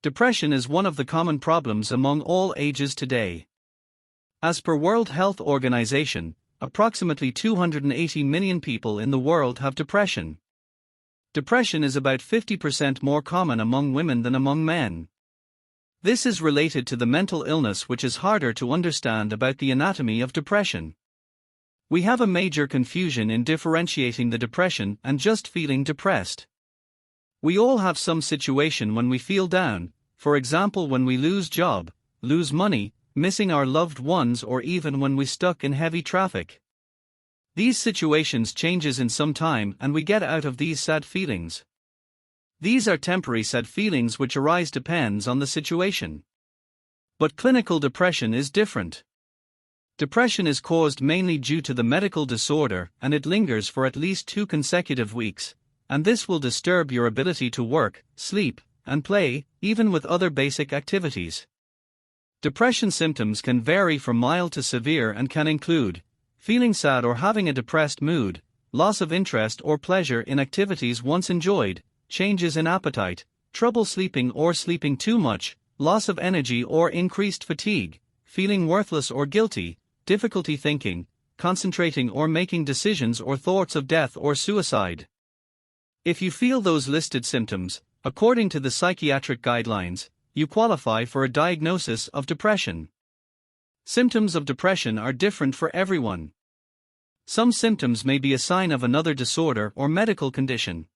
Depression is one of the common problems among all ages today. As per World Health Organization, approximately 280 million people in the world have depression. Depression is about 50% more common among women than among men. This is related to the mental illness, which is harder to understand about the anatomy of depression. We have a major confusion in differentiating the depression and just feeling depressed. We all have some situation when we feel down, for example when we lose job, lose money, missing our loved ones, or even when we stuck in heavy traffic. These situations changes in some time and we get out of these sad feelings. These are temporary sad feelings which arise depends on the situation. But clinical depression is different. Depression is caused mainly due to the medical disorder and it lingers for at least 2 consecutive weeks, and this will disturb your ability to work, sleep, and play, even with other basic activities. Depression symptoms can vary from mild to severe and can include feeling sad or having a depressed mood, loss of interest or pleasure in activities once enjoyed, changes in appetite, trouble sleeping or sleeping too much, loss of energy or increased fatigue, feeling worthless or guilty, difficulty thinking, concentrating or making decisions, or thoughts of death or suicide. If you feel those listed symptoms, according to the psychiatric guidelines, you qualify for a diagnosis of depression. Symptoms of depression are different for everyone. Some symptoms may be a sign of another disorder or medical condition.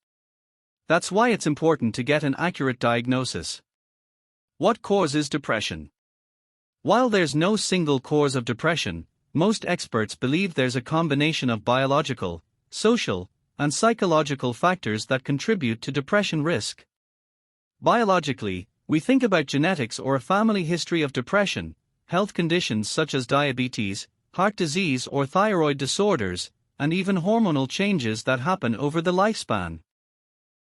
That's why it's important to get an accurate diagnosis. What causes depression? While there's no single cause of depression, most experts believe there's a combination of biological, social, and psychological factors that contribute to depression risk. Biologically, we think about genetics or a family history of depression, health conditions such as diabetes, heart disease or thyroid disorders, and even hormonal changes that happen over the lifespan.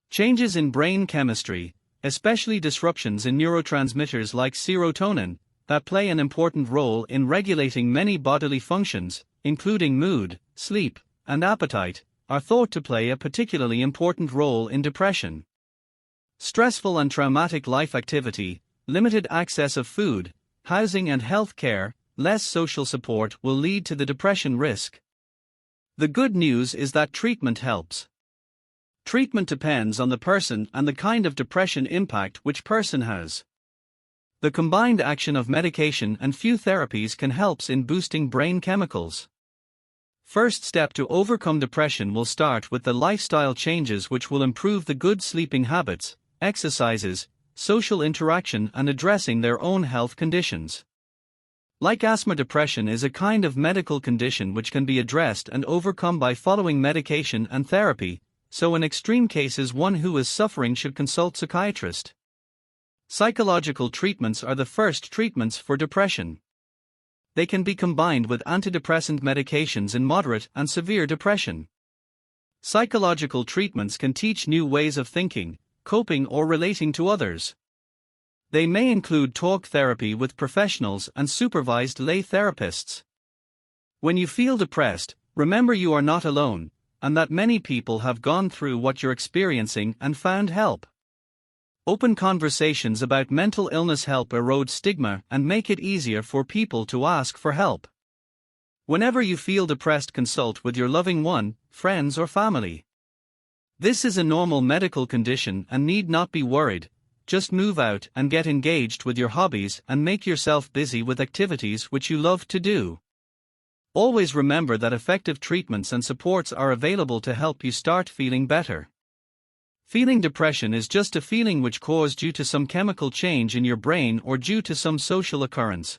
Changes in brain chemistry, especially disruptions in neurotransmitters like serotonin, that play an important role in regulating many bodily functions, including mood, sleep, and appetite, are thought to play a particularly important role in depression. Stressful and traumatic life activity, limited access of food, housing and health care, less social support will lead to the depression risk. The good news is that treatment helps. Treatment depends on the person and the kind of depression impact which person has. The combined action of medication and few therapies can help in boosting brain chemicals. First step to overcome depression will start with the lifestyle changes which will improve the good sleeping habits, exercises, social interaction, and addressing their own health conditions. Like asthma, depression is a kind of medical condition which can be addressed and overcome by following medication and therapy, so in extreme cases one who is suffering should consult psychiatrist. Psychological treatments are the first treatments for depression. They can be combined with antidepressant medications in moderate and severe depression. Psychological treatments can teach new ways of thinking, coping, or relating to others. They may include talk therapy with professionals and supervised lay therapists. When you feel depressed, remember you are not alone, and that many people have gone through what you're experiencing and found help. Open conversations about mental illness help erode stigma and make it easier for people to ask for help. Whenever you feel depressed, consult with your loving one, friends, or family. This is a normal medical condition and need not be worried. Just move out and get engaged with your hobbies and make yourself busy with activities which you love to do. Always remember that effective treatments and supports are available to help you start feeling better. Feeling depression is just a feeling which caused due to some chemical change in your brain or due to some social occurrence.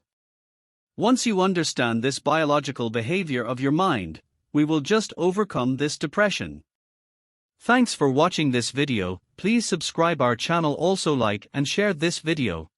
Once you understand this biological behavior of your mind, we will just overcome this depression. Thanks for watching this video. Please subscribe our channel, also like and share this video.